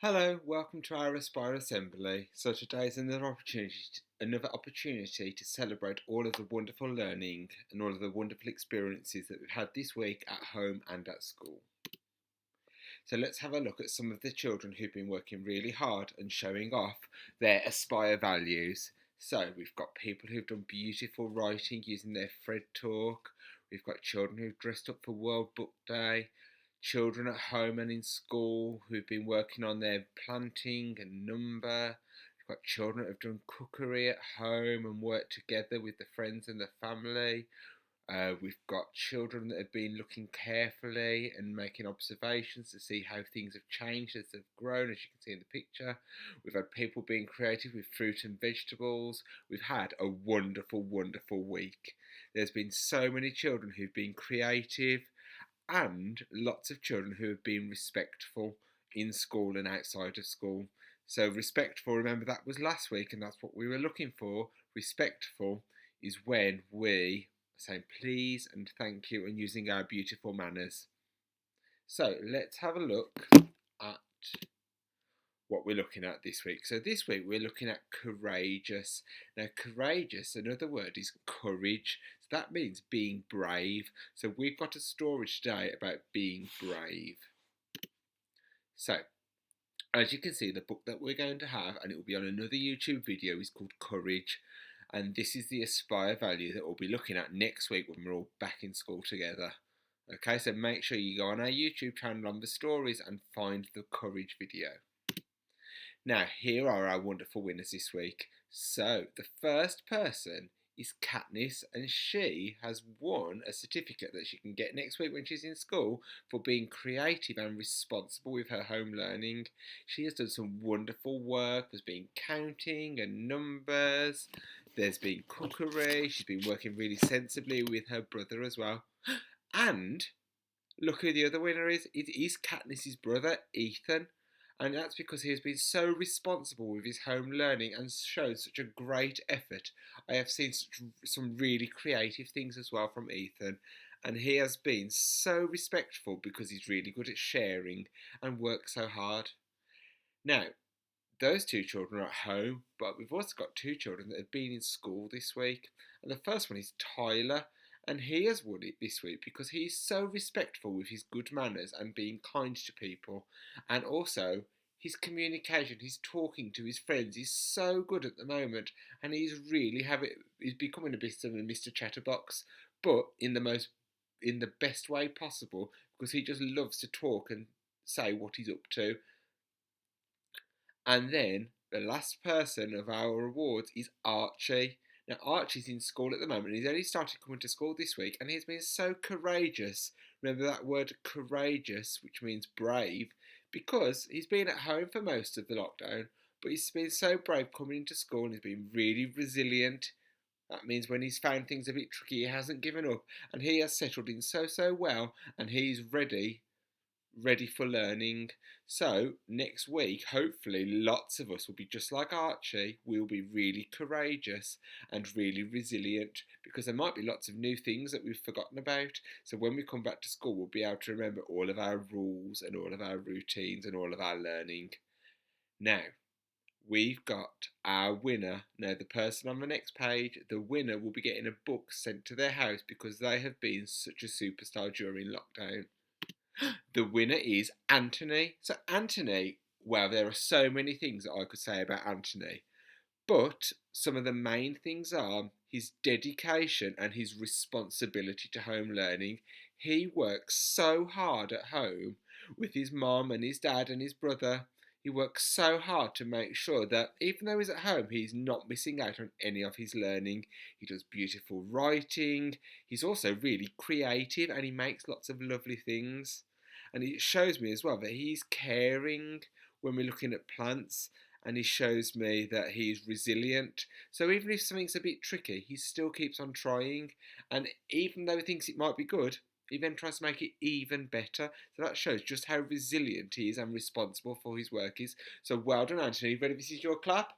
Hello, welcome to our Aspire Assembly. So today is another opportunity to celebrate all of the wonderful learning and all of the wonderful experiences that we've had this week at home and at school. So let's have a look at some of the children who've been working really hard and showing off their Aspire values. So we've got people who've done beautiful writing using their Fred talk. We've got children who've dressed up for World Book Day. Children at home and in school who've been working on their planting and number. We've got children that have done cookery at home and worked together with the friends and the family. We've got children that have been looking carefully and making observations to see how things have changed as they've grown, as you can see in the picture. We've had people being creative with fruit and vegetables. We've had a wonderful, wonderful week. There's been so many children who've been creative and lots of children who have been respectful in school and outside of school. So respectful, remember that was last week and that's what we were looking for. Respectful is when we say please and thank you and using our beautiful manners. So let's have a look at what we're looking at this week. So this week we're looking at courageous. Now courageous, another word is courage. So that means being brave. So we've got a story today about being brave. So as you can see, the book that we're going to have, and it will be on another YouTube video, is called Courage. And this is the Aspire value that we'll be looking at next week when we're all back in school together. Okay, so make sure you go on our YouTube channel on the stories and find the Courage video. Now, here are our wonderful winners this week. So, the first person is Katniss, and she has won a certificate that she can get next week when she's in school for being creative and responsible with her home learning. She has done some wonderful work. There's been counting and numbers. There's been cookery. She's been working really sensibly with her brother as well. And look who the other winner is. It is Katniss's brother, Ethan. And that's because he has been so responsible with his home learning and shown such a great effort. I have seen some really creative things as well from Ethan, and he has been so respectful because he's really good at sharing and works so hard. Now, those two children are at home, but we've also got two children that have been in school this week. And the first one is Tyler, and he has won it this week because he's so respectful with his good manners and being kind to people, and also his communication, his talking to his friends is so good at the moment, and he's becoming a bit of a Mr. Chatterbox, but in the best way possible, because he just loves to talk and say what he's up to. And then the last person of our awards is Archie. Now, Archie's in school at the moment. He's only started coming to school this week, and he's been so courageous. Remember that word courageous, which means brave, because he's been at home for most of the lockdown, but he's been so brave coming into school and he's been really resilient. That means when he's found things a bit tricky, he hasn't given up, and he has settled in so well, and he's ready for learning. So next week, hopefully lots of us will be just like Archie. We'll be really courageous and really resilient, because there might be lots of new things that we've forgotten about. So when we come back to school, we'll be able to remember all of our rules and all of our routines and all of our learning. Now, we've got our winner. Now, the person on the next page, the winner will be getting a book sent to their house because they have been such a superstar during lockdown. The winner is Anthony. So Anthony, well, there are so many things that I could say about Anthony, but some of the main things are his dedication and his responsibility to home learning. He works so hard at home with his mom and his dad and his brother. He works so hard to make sure that even though he's at home, he's not missing out on any of his learning. He does beautiful writing. He's also really creative and he makes lots of lovely things. And it shows me as well that he's caring when we're looking at plants, and he shows me that he's resilient. So even if something's a bit tricky, he still keeps on trying. And even though he thinks it might be good, he then tries to make it even better. So that shows just how resilient he is and responsible for his work is. So well done, Anthony. Ready? This is your clap.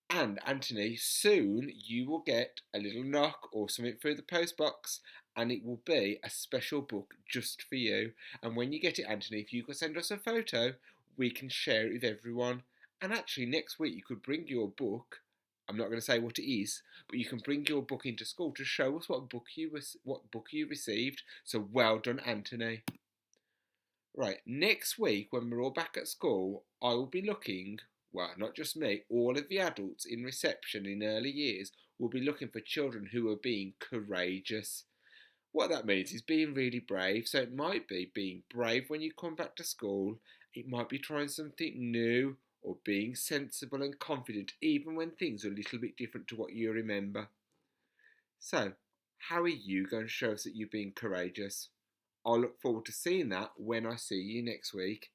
And Anthony, soon you will get a little knock or something through the post box, and it will be a special book just for you. And when you get it, Anthony, if you could send us a photo, we can share it with everyone. And actually, next week you could bring your book. I'm not going to say what it is, but you can bring your book into school to show us what book you received. So well done, Anthony. Right, next week when we're all back at school, I will be looking, well, not just me, all of the adults in reception in early years will be looking for children who are being courageous. What that means is being really brave. So it might be being brave when you come back to school, it might be trying something new, or being sensible and confident even when things are a little bit different to what you remember. So, how are you going to show us that you're being courageous? I look forward to seeing that when I see you next week.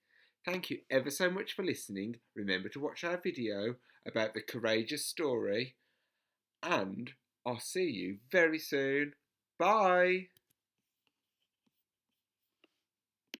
Thank you ever so much for listening. Remember to watch our video about the courageous story, and I'll see you very soon. Bye!